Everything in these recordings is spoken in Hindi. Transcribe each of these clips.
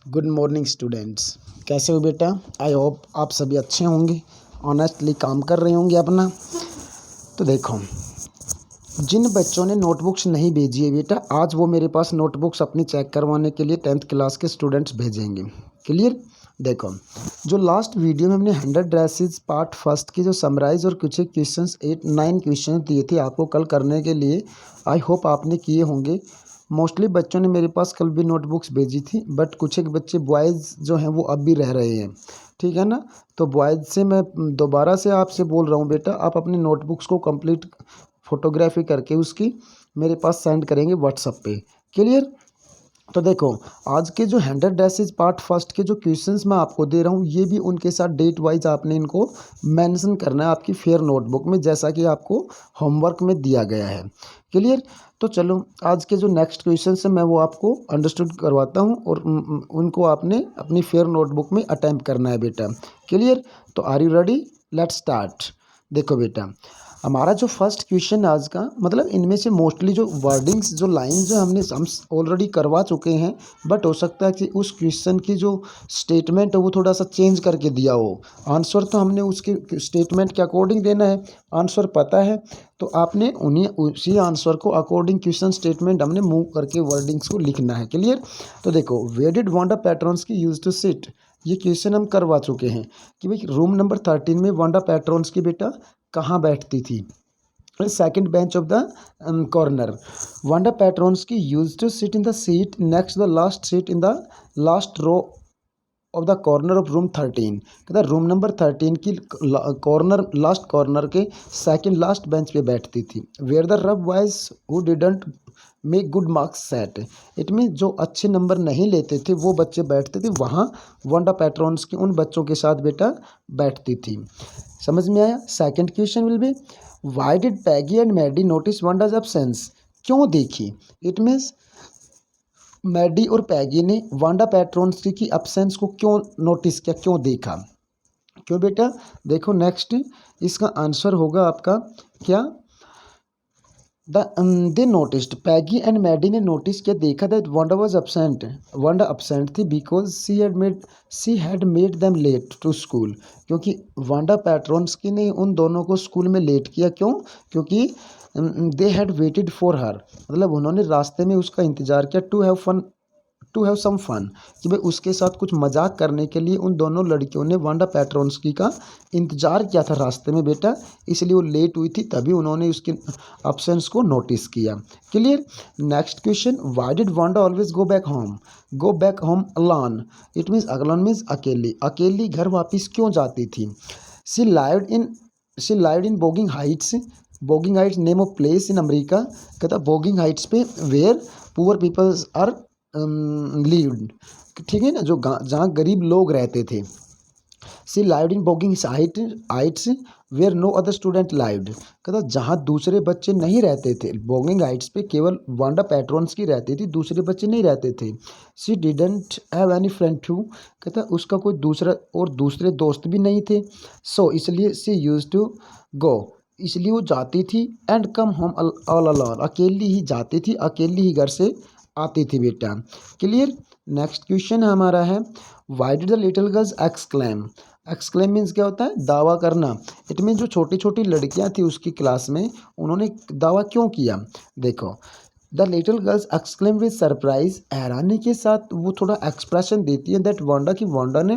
Good morning students. कैसे हो बेटा? आई होप आप सभी अच्छे होंगे, ऑनेस्टली काम कर रहे होंगे अपना। तो देखो, जिन बच्चों ने नोटबुक्स नहीं भेजी है बेटा, आज वो मेरे पास नोटबुक्स अपनी चेक करवाने के लिए 10th क्लास के स्टूडेंट्स भेजेंगे। क्लियर? देखो, जो लास्ट वीडियो में हमने 100 ड्रेसेस पार्ट फर्स्ट की जो समराइज और कुछ एक क्वेश्चंस 8-9 क्वेश्चन दिए थे आपको कल करने के लिए, आई होप आपने किए होंगे। मोस्टली बच्चों ने मेरे पास कल भी नोटबुक्स भेजी थी, बट कुछ एक बच्चे बॉयज़ जो हैं वो अब भी रह रहे हैं, ठीक है ना। तो बॉयज़ से मैं दोबारा से आपसे बोल रहा हूँ बेटा, आप अपनी नोटबुक्स को कंप्लीट फोटोग्राफी करके उसकी मेरे पास सेंड करेंगे व्हाट्सएप पे। क्लियर? तो देखो, आज के जो 100 ड्रेसेस पार्ट फर्स्ट के जो क्वेश्चंस मैं आपको दे रहा हूँ, ये भी उनके साथ डेट वाइज आपने इनको मेंशन करना है आपकी फेयर नोटबुक में, जैसा कि आपको होमवर्क में दिया गया है। क्लियर? तो चलो, आज के जो नेक्स्ट क्वेश्चंस हैं मैं वो आपको अंडरस्टूड करवाता हूँ और उनको आपने अपनी फेयर नोटबुक में अटेम्प्ट करना है बेटा। क्लियर? तो are you ready? Let's start. देखो बेटा, हमारा जो फर्स्ट क्वेश्चन आज का, मतलब इनमें से मोस्टली जो वर्डिंग्स जो लाइंस जो हम ऑलरेडी करवा चुके हैं, बट हो सकता है कि उस क्वेश्चन की जो स्टेटमेंट है वो थोड़ा सा चेंज करके दिया हो। आंसर तो हमने उसके स्टेटमेंट के अकॉर्डिंग देना है, आंसर पता है तो आपने उन्हीं उसी आंसर को अकॉर्डिंग क्वेश्चन स्टेटमेंट हमने मूव करके वर्डिंग्स को लिखना है। क्लियर? तो देखो, वेयर डिड वांडा पैट्रॉन्स की यूज टू सिट, ये क्वेश्चन हम करवा चुके हैं कि भाई रूम नंबर 13 में वांडा पैट्रॉन्स की बेटा कहाँ बैठती थी? Second bench of the corner. Wanda patrons की use to sit in the seat next the last seat in the last row of the corner of room 13। कहता रूम नंबर 13 की कॉर्नर लास्ट कॉर्नर के सेकंड लास्ट बेंच पे बैठती थी। Where the rough boys who didn't make good marks sat, it mean जो अच्छे नंबर नहीं लेते थे वो बच्चे बैठते थे वहाँ, वांडा पैट्रॉन्स की उन बच्चों के साथ बेटा बैठती थी। समझ में आया? Second question will be, why did Peggy and Maddie notice Wanda's absence, क्यों देखी? इट मीन्स मैडी और पैगी ने वांडा पैट्रॉन्स की एब्सेंस को क्यों नोटिस किया, क्यों देखा? क्यों बेटा? देखो नेक्स्ट, इसका आंसर होगा आपका क्या? They noticed, Peggy and Maddie ने नोटिस किया, देखा that Wanda was absent, Wanda absent थी because she had made them late to school, क्योंकि वांडा पैट्रॉन्स की ने उन दोनों को स्कूल में लेट किया। क्यों? क्योंकि they had waited for her, मतलब उन्होंने रास्ते में उसका इंतजार किया, टू हैव सम फन, कि भाई उसके साथ कुछ मजाक करने के लिए उन दोनों लड़कियों ने वांडा पैट्रॉन्स्की का इंतजार किया था रास्ते में बेटा, इसलिए वो लेट हुई थी, तभी उन्होंने उसके अब्सेंस को नोटिस किया। Clear? Next question, why did Wanda always go back home alone, it means alone means अकेली, अकेली घर वापस क्यों जाती थी? She lived in Boggins Heights, Boggins Heights name of place in America. कहता बोगिंग हाइट्स पे where poor peoples are lived, ठीक है ना, जो जहाँ गरीब लोग रहते थे। She lived in Boggins Heights where no other student lived, कहता जहाँ दूसरे बच्चे नहीं रहते थे, बोगिंग हाइट्स पे केवल वांडा पैट्रॉन्स की रहती थी, दूसरे बच्चे नहीं रहते थे। She didn't have any friend too, कहता उसका कोई दूसरे दोस्त भी नहीं थे। सो इसलिए सी यूज टू गो, इसलिए वो जाती थी, and come home all alone, अकेली ही जाती थी, अकेली ही घर से आती थी बेटा। क्लियर? नेक्स्ट क्वेश्चन हमारा है, why did the little girls exclaim, exclaim means क्या होता है? दावा करना। इट मीन जो छोटी छोटी लड़कियां थी उसकी क्लास में, उन्होंने दावा क्यों किया? देखो, the little girls exclaim with surprise, हैरानी के साथ वो थोड़ा एक्सप्रेशन देती है, दैट वांडा की वांडा ने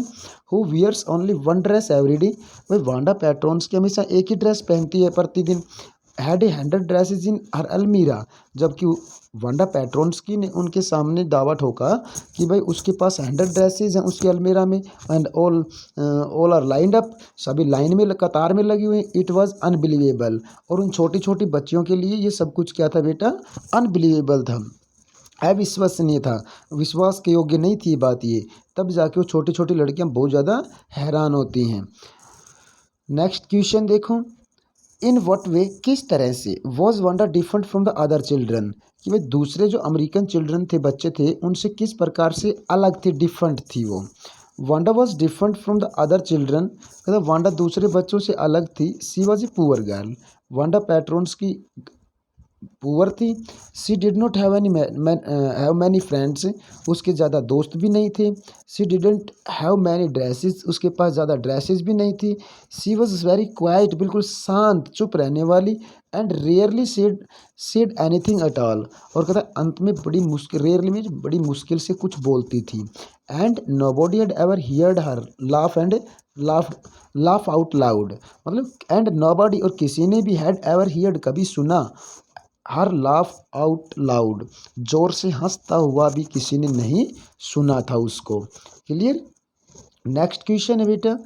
who wears only one dress every day, भाई वांडा पैट्रॉन्स की हमेशा एक ही ड्रेस पहनती है प्रतिदिन, हैड ए 100 ड्रेसेज इन हर अलमीरा, जबकि वांडा पैट्रॉन्स की ने उनके सामने दावा ठोका कि भाई उसके पास 100 ड्रेसेज हैं उसकी अलमीरा में, and all are lined up, सभी लाइन में कतार में लगी हुई। इट वाज अनबिलीवेबल, और उन छोटी छोटी बच्चियों के लिए ये सब कुछ क्या था बेटा? अनबिलीवेबल था, अविश्वसनीय था, विश्वास के योग्य नहीं थी बात ये। तब जाके वो छोटी छोटी लड़कियां बहुत ज़्यादा हैरान होती हैं। नेक्स्ट क्वेश्चन देखो, इन वट वे, किस तरह से, was Wanda different from the other children, कि भाई दूसरे जो अमेरिकन चिल्ड्रन थे, बच्चे थे, उनसे किस प्रकार से अलग थी, डिफरेंट थी वो। Wanda was different from the other children, मतलब वांडा दूसरे बच्चों से अलग थी। She was a poor girl, Wanda patrons की पुअर थी। She did not have any have many friends, उसके ज़्यादा दोस्त भी नहीं थे। She didn't have many dresses, उसके पास ज़्यादा ड्रेसेस भी नहीं थी। शी वॉज वेरी क्वाइट, बिल्कुल शांत चुप रहने वाली। And rarely said anything at all, और कहता है अंत में बड़ी मुश्किल, रेयरली मीन्स बड़ी मुश्किल से कुछ बोलती थी। And nobody had ever heard her laugh and laugh laugh out loud, मतलब एंड नोबॉडी, और किसी ने भी हैड एवर हियर्ड कभी सुना, हर लाफ आउट लाउड, जोर से हंसता हुआ भी किसी ने नहीं सुना था उसको। क्लियर। नेक्स्ट क्वेश्चन है बेटा,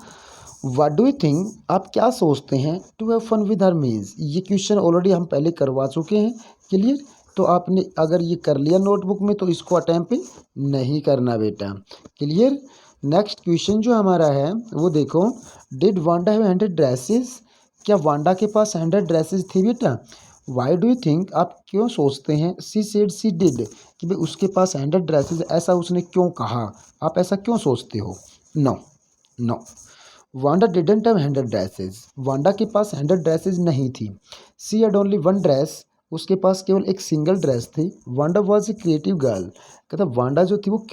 व्हाट डू यू थिंक, आप क्या सोचते हैं, to have fun with her means. ये क्वेश्चन ऑलरेडी हम पहले करवा चुके हैं। क्लियर। तो आपने अगर ये कर लिया नोटबुक में तो इसको अटेम्प्ट नहीं करना बेटा। क्लियर। नेक्स्ट क्वेश्चन जो हमारा है वो देखो, डिड वांडा हैव 100 ड्रेसेस, क्या वांडा के पास 100 ड्रेसेस थी बेटा। वाई डू यू थिंक, आप क्यों सोचते हैं, सी सेड सी डिड, कि भाई उसके पास 100 ड्रेसेस, ऐसा उसने क्यों कहा, आप ऐसा क्यों सोचते हो। No no, Wanda didn't have 100 dresses, Wanda के पास 100 ड्रेसेस नहीं थी। She had only one dress, उसके पास केवल एक सिंगल ड्रेस थी। Wanda was a creative girl, कहता वांडा जो थी वो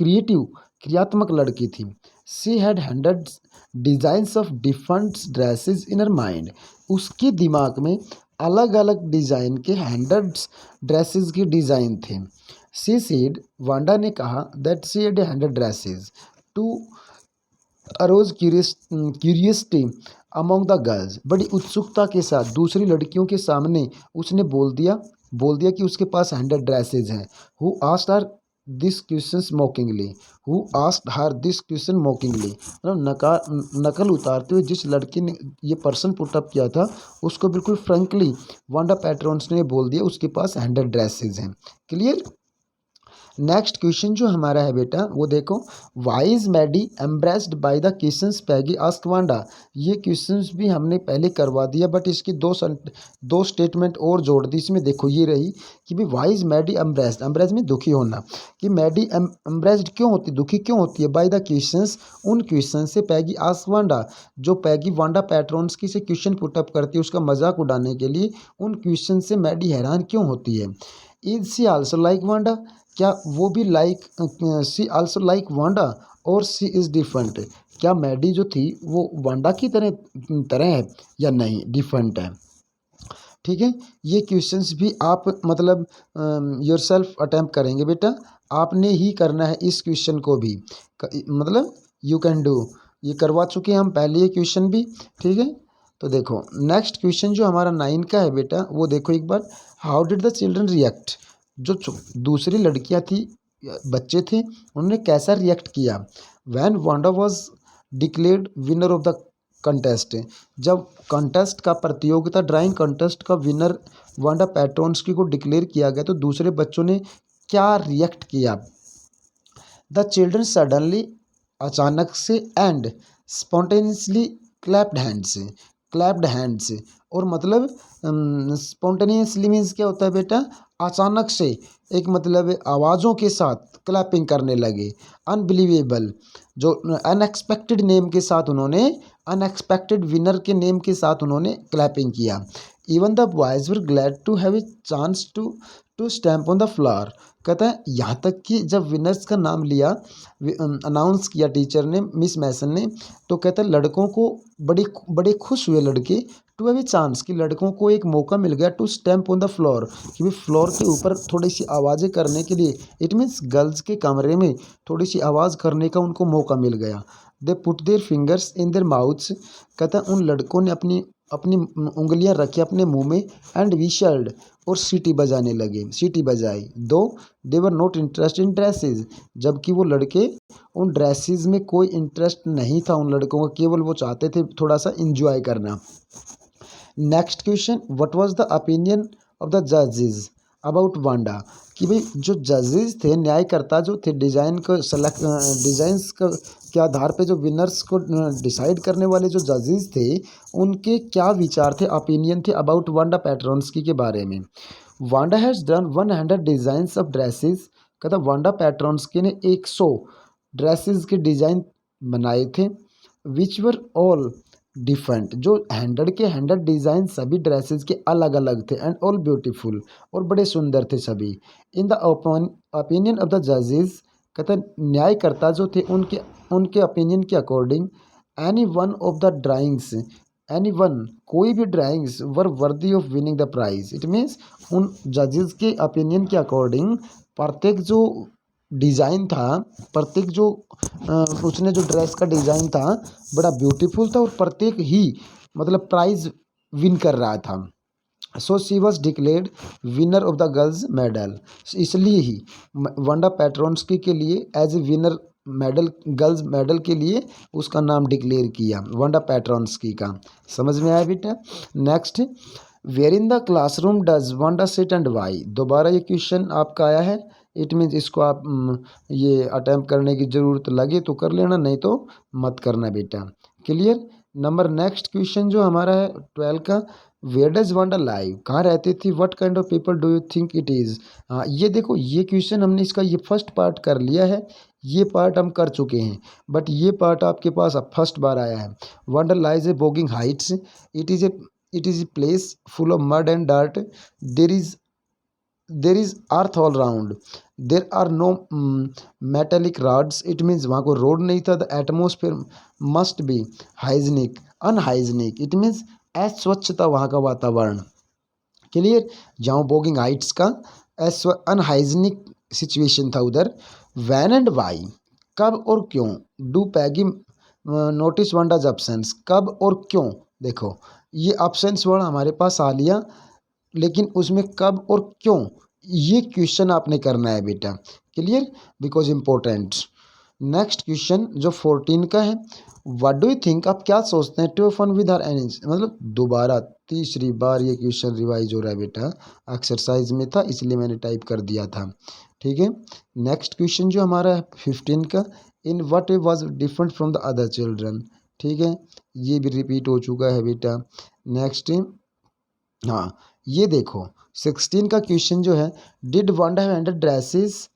क्रियात्मक लड़की थी। She had 100 designs of different dresses in her mind, उसके दिमाग में अलग अलग डिजाइन के 100 ड्रेसेस के डिजाइन थे। सी सेड, वांडा ने कहा, that she had 100 dresses to arouse curiosity among the girls, बड़ी उत्सुकता के साथ दूसरी लड़कियों के सामने उसने बोल दिया कि उसके पास 100 ड्रेसेज हैं। Who asked her this question mockingly, who asked her this question mockingly, मतलब नकल उतारते हुए जिस लड़की ने ये पर्सन पुटअप किया था उसको बिल्कुल फ्रेंकली वांडा पैट्रॉन्स ने बोल दिया उसके पास 100 ड्रेसेज हैं। क्लियर। नेक्स्ट क्वेश्चन जो हमारा है बेटा वो देखो, why is Maddie embarrassed by the questions Peggy ask Wanda. ये क्वेश्चंस भी हमने पहले करवा दिया बट इसकी दो स्टेटमेंट और जोड़ दी इसमें। देखो ये रही कि भाई why is Maddie embarrassed, embarrassed में दुखी होना, कि मैडी एम्ब्रेस्ड क्यों होती, दुखी क्यों होती है, बाय द क्वेश्चंस, उन क्वेश्चन से पैगी आस्क वांडा, जो पैगी वांडा पैट्रॉन्स की से क्वेश्चन पुटअप करती है उसका मजाक उड़ाने के लिए, उन क्वेश्चन से मैडी हैरान क्यों होती है। Is she also like Wanda, क्या वो भी like, she also like Wanda और सी इज़ डिफरेंट, क्या मैडी जो थी वो वांडा की तरह तरह है या नहीं, डिफरेंट है। ठीक है। ये क्वेश्चंस भी आप मतलब योरसेल्फ अटेम्प्ट करेंगे बेटा, आपने ही करना है इस क्वेश्चन को भी, मतलब यू कैन डू, ये करवा चुके हैं हम पहले ये क्वेश्चन भी। ठीक है। तो देखो नेक्स्ट क्वेश्चन जो हमारा 9 का है बेटा वो देखो एक बार, how did the children react, जो दूसरी लड़कियां थी, बच्चे थे, उन्होंने कैसा रिएक्ट किया। When Wanda was declared winner of the contest, जब कंटेस्ट का प्रतियोगिता ड्राइंग कंटेस्ट का विनर वांडा पैट्रोन्स्की को डिक्लेयर किया गया तो दूसरे बच्चों ने क्या रिएक्ट किया। द चिल्ड्रन सडनली, अचानक से, एंड स्पॉन्टेनियसली क्लैप्ड हैंड्स, और मतलब स्पॉन्टेनियसली मीन्स क्या होता है बेटा, अचानक से, एक मतलब आवाज़ों के साथ क्लैपिंग करने लगे। अनबिलीवेबल, जो अनएक्सपेक्टेड नेम के साथ उन्होंने, अनएक्सपेक्टेड विनर के नेम के साथ उन्होंने क्लैपिंग किया। Even the boys were glad to have a chance to stamp on the floor, कहता है यहाँ तक कि जब विनर्स का नाम लिया, अनाउंस किया टीचर ने, मिस मैसन ने, तो कहता है लड़कों को बड़े बड़े खुश हुए लड़के, टू हैव ए चांस, कि लड़कों को एक मौका मिल गया, to stamp on the floor, कि भाई फ्लोर के ऊपर थोड़ी सी आवाज़ें करने के लिए, इट मीन्स गर्ल्स के कमरे में थोड़ी सी आवाज़ करने का उनको मौका मिल गया। They put their fingers in their mouths, कहता है उन लड़कों ने अपनी अपनी उंगलियां रखी अपने मुंह में, एंड विशल्ड, और सीटी बजाने लगे, सीटी बजाई। Though they were not interest in dresses, जबकि वो लड़के, उन ड्रेसेस में कोई इंटरेस्ट नहीं था उन लड़कों का, केवल वो चाहते थे थोड़ा सा इंजॉय करना। Next question, what was the opinion of the जजेस अबाउट वांडा, कि भाई जो जजेस थे, न्यायकर्ता जो थे, डिज़ाइंस के आधार पे जो विनर्स को डिसाइड करने वाले जो जजेस थे, उनके क्या विचार थे, ओपिनियन थे अबाउट वांडा पैट्रोन्स्की के बारे में। Wanda has done 100 designs of dresses, कहता वांडा पैट्रोन्स्की ने 100 ड्रेसेस के डिज़ाइन बनाए थे, विच वर ऑल डिफरेंट, जो 100 के 100 डिज़ाइन सभी ड्रेसेस के अलग अलग थे एंड ऑल ब्यूटीफुल, और बड़े सुंदर थे सभी। In the opinion of the जजेस, कहते हैं न्यायकर्ता जो थे उनके उनके ओपिनियन के according, any one of the drawings, any one कोई भी drawings were worthy of winning the prize. It means उन जजेस के ओपिनियन के अकॉर्डिंग प्रत्येक जो डिज़ाइन था, प्रत्येक जो उसने जो ड्रेस का डिज़ाइन था बड़ा ब्यूटीफुल था, और प्रत्येक ही मतलब प्राइज विन कर रहा था। So she was declared winner of the girls medal. इसलिए ही वांडा पेट्रोन्स्की के लिए as a winner medal, girls medal के लिए उसका नाम डिक्लेयर किया वांडा पेट्रोन्स्की का। समझ में आया बेटा। Next, where in the classroom does Wanda sit and why. दोबारा ये क्वेश्चन आपका आया है। इट मीन्स इसको आप ये अटैम्प्ट करने की ज़रूरत लगे तो कर लेना, नहीं तो मत करना बेटा। क्लियर। नंबर नेक्स्ट क्वेश्चन जो हमारा है 12 का, वेयर डज वांडा लाइव, कहाँ रहती थी, what kind of people do you think it is. हाँ ये देखो, ये क्वेश्चन हमने इसका ये फर्स्ट पार्ट कर लिया है, ये पार्ट हम कर चुके हैं, बट ये पार्ट आपके पास अब फर्स्ट बार आया है। Wanda lives a Boggins Heights, it is a place full of mud and dirt. there is there is earth all round. There are no metallic rods. It means वहाँ को रोड नहीं था. The atmosphere must be hygienic, unhygienic. It means अस्वच्छ था वहाँ का वातावरण। क्लियर। जहाँ बोगिंग हाइट्स का अनहाइजीनिक सिचुएशन था उधर। वैन एंड वाई, कब और क्यों। Do Peggy notice Wanda's absence, कब और क्यों। देखो ये एब्सेंस वर्ड हमारे पास आ लिया, लेकिन उसमें कब और क्यों ये क्वेश्चन आपने करना है बेटा। Clear, because important. Next question जो 14 का है, व्हाट डू यू थिंक, आप क्या सोचते हैं, टू फन विद हर एनिज, मतलब दोबारा तीसरी बार ये क्वेश्चन रिवाइज हो रहा है बेटा, एक्सरसाइज में था इसलिए मैंने टाइप कर दिया था। ठीक है। नेक्स्ट क्वेश्चन जो हमारा है 15 का, in what way was different from the other children. ठीक है, ये भी रिपीट हो चुका है बेटा। नेक्स्ट, हाँ ये देखो 16 का क्वेश्चन जो है, did Wanda have handed dresses,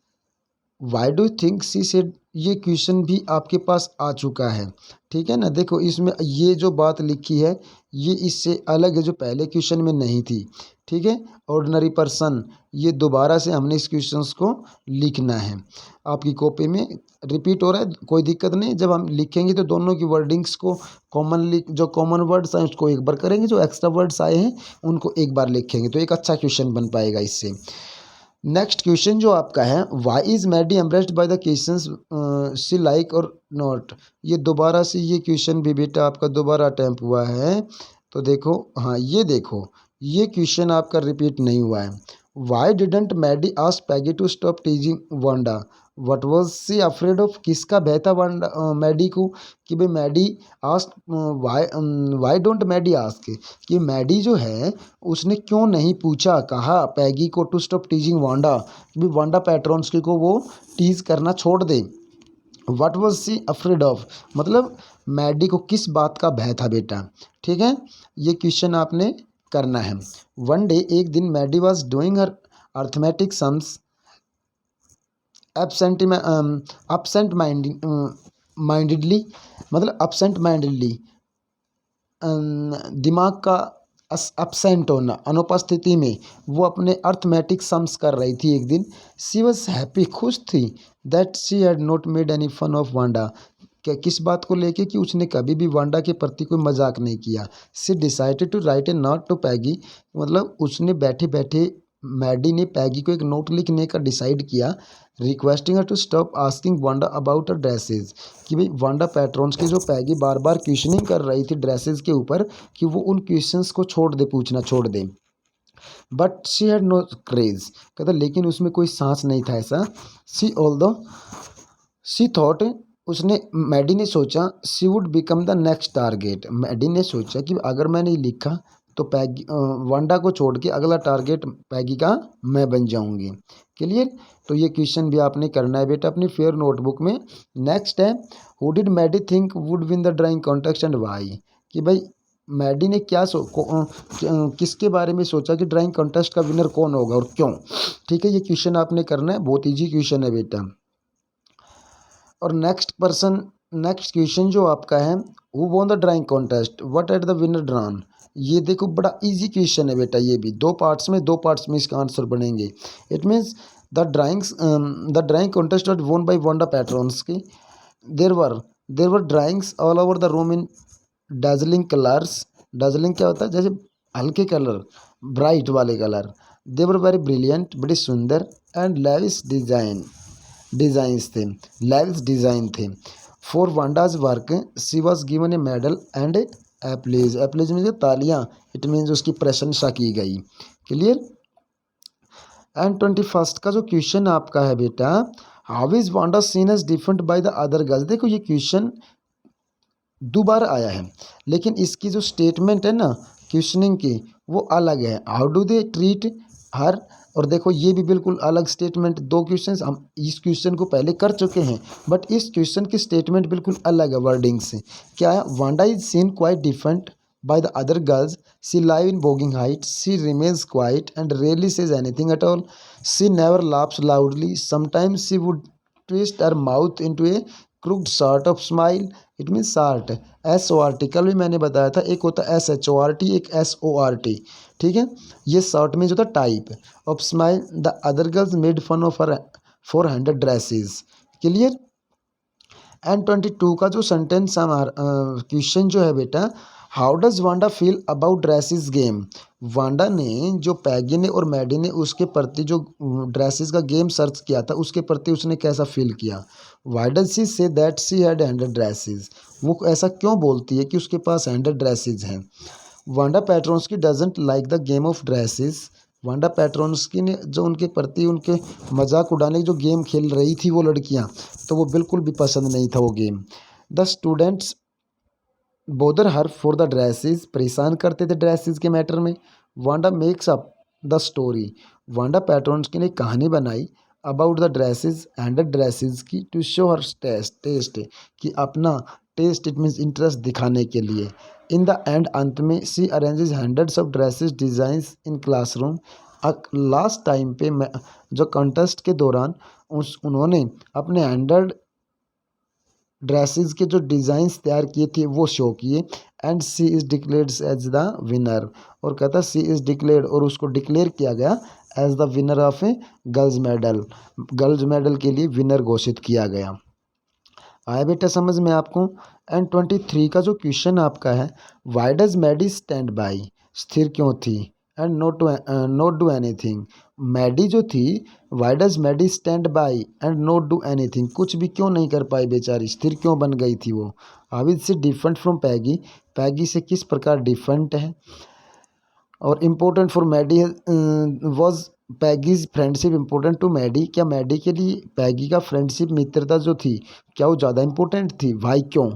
why do think she said. ये क्वेश्चन भी आपके पास आ चुका है। ठीक है ना। देखो इसमें ये जो बात लिखी है ये इससे अलग है, जो पहले क्वेश्चन में नहीं थी। ठीक है। ऑर्डिनरी पर्सन, ये दोबारा से हमने इस क्वेश्चंस को लिखना है। आपकी कॉपी में रिपीट हो रहा है, कोई दिक्कत नहीं। जब हम लिखेंगे तो दोनों की वर्डिंग्स को कॉमनली, जो कॉमन वर्ड्स हैं उसको एक बार करेंगे, जो एक्स्ट्रा वर्ड्स आए हैं उनको एक बार लिखेंगे, तो एक अच्छा क्वेश्चन बन पाएगा इससे। नेक्स्ट क्वेश्चन जो आपका है, why is Maddie embarrassed by the questions she like और नॉट। ये दोबारा से ये क्वेश्चन भी बेटा आपका दोबारा अटैम्प्ट हुआ है। तो देखो, हाँ ये देखो ये क्वेश्चन आपका रिपीट नहीं हुआ है। Why didn't Maddie ask Peggy to stop teasing Wanda, what was she afraid of, किसका भय था वांडा मैडी को, कि भाई Maddie ask, why don't Maddie ask, कि मैडी जो है उसने क्यों नहीं पूछा, कहा पैगी को टू स्टॉप टीजिंग वांडा, कि भाई वांडा पेट्रोन्स्की को वो टीज करना छोड़ दे। What was she afraid of, मतलब मैडी को किस बात का भय था बेटा। ठीक है, ये क्वेश्चन आपने करना है। वन डे, एक दिन, Maddie was doing her arithmetic sums absent mindedly, मतलब अपसेंट माइंडेडली, दिमाग का अपसेंट होना, अनुपस्थिति में वो अपने अर्थमेटिक सम्स कर रही थी एक दिन। सी वॉज हैप्पी, खुश थी, that she had not made any fun of Wanda, क्या किस बात को लेके, कि उसने कभी भी वांडा के प्रति कोई मजाक नहीं किया। She decided to write a note to Peggy, मतलब उसने बैठे बैठे मैडी ने पैगी को एक नोट लिखने का डिसाइड किया, requesting her to stop asking Wanda about her dresses, कि भाई वांडा पेट्रोन्स की जो पैगी बार बार क्वेश्चनिंग कर रही थी ड्रेसेस के ऊपर, कि वो उन क्वेश्चंस को छोड़ दे, पूछना छोड़ दे। But she had no courage, कहता लेकिन उसमें कोई सांस नहीं था ऐसा। सी ऑल्दो सी थॉट, उसने, मैडी ने सोचा, she would become the next target, Maddie ने सोचा कि अगर मैंने लिखा तो पैगी वांडा को छोड़ के अगला टारगेट पैगी का मैं बन जाऊंगी। क्लियर। तो ये क्वेश्चन भी आपने करना है बेटा अपनी फेयर नोटबुक में। नेक्स्ट है, who did Maddie think would win the drawing contest and why, कि भाई मैडी ने क्या किसके बारे में सोचा कि ड्राइंग कॉन्टेस्ट का विनर कौन होगा और क्यों। ठीक है, ये क्वेश्चन आपने करना है, बहुत ईजी क्वेश्चन है बेटा। और नेक्स्ट पर्सन, नेक्स्ट क्वेश्चन जो आपका है, who won the drawing contest, what at the winner drawn. ये देखो बड़ा इजी क्वेश्चन है बेटा, ये भी दो पार्ट्स में इसका आंसर बनेंगे। It means the drawing contest was won by Wanda Petronski. There were there were drawings all over the room in dazzling colours. Dazzling क्या होता है, जैसे हल्के कलर, ब्राइट वाले colour. They were very brilliant, बड़ी सुंदर। एंड लेविस डिजाइंस थे, लेविस डिजाइन थे। For Wanda's work she was given a medal and applause. Applause mean तालियां, इट मीन्स उसकी प्रशंसा की गई। क्लियर। एंड 21st का जो क्वेश्चन आपका है बेटा, how is Wanda seen as different by the other girls. देखो ये क्वेश्चन दोबारा आया है, लेकिन इसकी जो स्टेटमेंट है ना क्वेश्चनिंग की, वो अलग है। How do they treat her. और देखो ये भी बिल्कुल अलग स्टेटमेंट। दो क्वेश्चंस हम इस क्वेश्चन को पहले कर चुके हैं, बट इस क्वेश्चन की स्टेटमेंट बिल्कुल अलग है वर्डिंग से। क्या है, Wanda is seen quite different by the other girls. She live in bogging height. She remains quiet and rarely says anything at all. She never laughs loudly. Sometimes she would twist her mouth into a crooked sort of smile. It means sort, SORT। कल भी मैंने बताया था, एक होता है SHORT, एक SORT। ठीक है, ये शॉर्ट में जो था type of smile. The other girls made fun of her for hundred dresses. Clear. And 22 का जो सेंटेंस हमारा क्वेश्चन जो है बेटा, how does Wanda feel about dresses game. Wanda ने, जो पैगी ने और मैडी ने उसके प्रति जो ड्रेसिस का गेम सर्च किया था, उसके प्रति उसने कैसा फील किया। Why does she say that she had 100 dresses. वो ऐसा क्यों बोलती है कि उसके पास 100 ड्रेसिस हैं। Wanda Petronski doesn't like the game of dresses. Wanda Petronski ने जो उनके प्रति उनके मजाक उड़ाने की जो गेम खेल रही थी वो लड़कियां, तो वो बिल्कुल भी पसंद नहीं था वो game. The students bother her for the dresses, परेशान करते थे ड्रेसेस के मैटर में। Wanda makes up the story. Wanda Petronski ने कहानी बनाई about the dresses, hundred dresses की, टू शो हर टेस्ट, कि अपना टेस्ट, इट मीन्स इंटरेस्ट दिखाने के लिए। इन द एंड, अंत में, she arranges hundreds of dresses designs in classroom. Last time पे जो कंटेस्ट के दौरान उन्होंने अपने 100 ड्रेसेस के जो डिज़ाइंस तैयार किए थे वो शो किए। And she is declared as the winner. और कहता सी इज़ डिक्लेयर्ड, और उसको डिक्लेयर किया गया as the winner of a girls medal. Girls medal के लिए विनर घोषित किया गया। आया बेटा समझ में आपको। एंड 23 का जो क्वेश्चन आपका है, why does Maddie stand by. स्थिर क्यों थी। And not do anything. Maddie जो थी, why does Maddie stand by and not do anything, कुछ भी क्यों नहीं कर पाई बेचारी, स्थिर क्यों बन गई थी वो। How is she different from Peggy. Peggy से किस प्रकार डिफरेंट है। और important for Maddie was Peggy's friendship important to Maddie. क्या मैडी के लिए पैगी का फ्रेंडशिप, मित्रता जो थी, क्या वो ज़्यादा इम्पोर्टेंट थी। वाई, क्यों।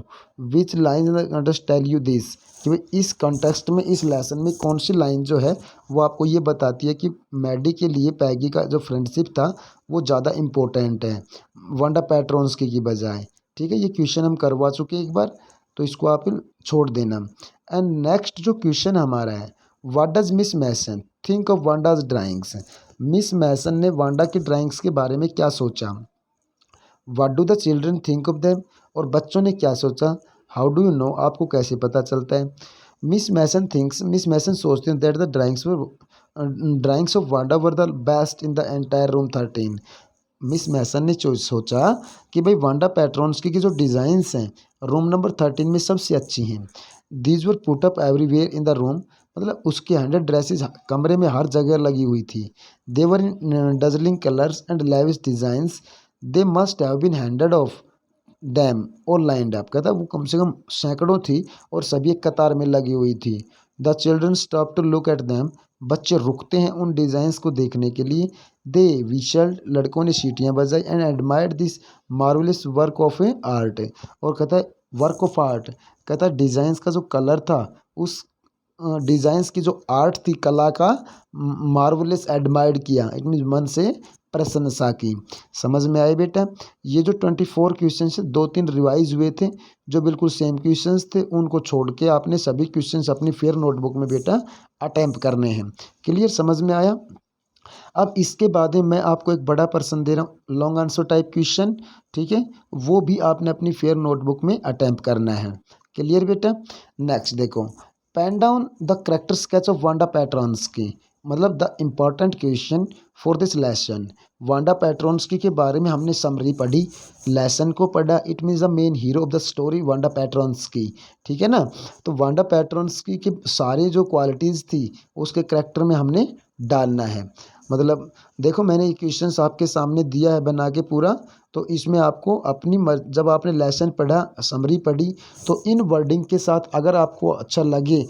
Which line understand tell you this, कि भाई इस कॉन्टेक्स्ट में, इस लेसन में कौन सी लाइन जो है वो आपको ये बताती है कि मैडी के लिए पैगी का जो फ्रेंडशिप था वो ज़्यादा इम्पोर्टेंट है वांडा पेट्रोन्स्की की बजाय। ठीक है, ये क्वेश्चन हम करवा चुके एक बार, तो इसको आप छोड़ देना। एंड नेक्स्ट जो क्वेश्चन हमारा है, what does Miss Mason think of Wanda's drawings. Miss Mason ने वांडा की ड्राइंग्स के बारे में क्या सोचा। What do the children think of them. और बच्चों ने क्या सोचा। हाउ डू यू नो, आपको कैसे पता चलता है। मिस मैसन सोचते हैं that the drawings of Wanda were the best in the entire room 13। Miss Mason ने सोचा कि भाई वांडा पेट्रोन्स्की की जो डिज़ाइंस हैं रूम नंबर 13 में सबसे अच्छी हैं। These were put up everywhere in the room, मतलब उसकी 100 ड्रेसेस कमरे में हर जगह लगी हुई थी। They were in dazzling colours and lavish designs. They must have been handed off them और लाइंड अप। कहता वो कम से कम सैकड़ों थी और सभी एक कतार में लगी हुई थी। The children stop to look at them. बच्चे रुकते हैं उन डिज़ाइंस को देखने के लिए। दे विशल्ड, लड़कों ने सीटियाँ बजाई। And admired this marvellous work of A art. और कहता है वर्क ऑफ आर्ट, कहता है डिज़ाइंस का जो कलर था, उस डिज़ाइंस की जो आर्ट थी, कला का मार्वलस एडमायर्ड किया, इट मीन्स मन से प्रशंसा की। समझ में आए बेटा। ये जो 24 क्वेश्चन से 2-3 रिवाइज हुए थे जो बिल्कुल सेम क्वेश्चंस थे, उनको छोड़ के आपने सभी क्वेश्चंस अपनी फेयर नोटबुक में बेटा अटेम्प्ट करने हैं। क्लियर, समझ में आया। अब इसके बाद में मैं आपको एक बड़ा प्रश्न दे रहा हूँ, लॉन्ग आंसर टाइप क्वेश्चन, ठीक है। वो भी आपने अपनी फेयर नोटबुक में अटेम्प्ट करना है। क्लियर बेटा। नेक्स्ट देखो, pen down the character sketch of Wanda Petronski, मतलब the important question for this lesson. Wanda Petronski के बारे में हमने समरी पढ़ी, लेसन को पढ़ा। It means the main hero of the story Wanda Petronski, ठीक है ना। तो वांडा पैट्रॉन्स्की की सारी जो क्वालिटीज़ थी उसके करेक्टर में हमने डालना है। मतलब देखो, मैंने ये क्वेश्चंस आपके सामने दिया है बना के पूरा, तो इसमें आपको अपनी जब आपने लेसन पढ़ा, समरी पढ़ी, तो इन वर्डिंग के साथ अगर आपको अच्छा लगे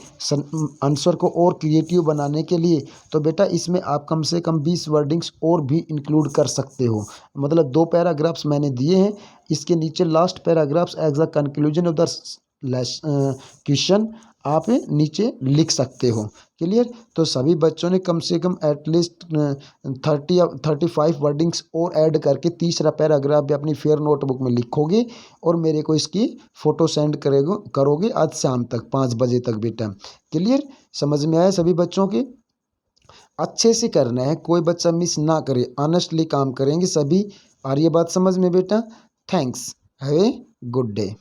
आंसर को और क्रिएटिव बनाने के लिए, तो बेटा इसमें आप कम से कम 20 वर्डिंग्स और भी इंक्लूड कर सकते हो। मतलब 2 पैराग्राफ्स मैंने दिए हैं, इसके नीचे last paragraphs as a conclusion of the question आप नीचे लिख सकते हो। क्लियर। तो सभी बच्चों ने कम से कम एटलीस्ट 30 या 35 वर्डिंग्स और ऐड करके तीसरा पैराग्राफ भी अपनी फेयर नोटबुक में लिखोगे और मेरे को इसकी फ़ोटो सेंड करोगे आज शाम तक 5 बजे तक बेटा। क्लियर। समझ में आया सभी बच्चों के। अच्छे से करना है, कोई बच्चा मिस ना करे, ऑनेस्टली काम करेंगे सभी। और ये बात समझ में बेटा। Thanks. Have a good day.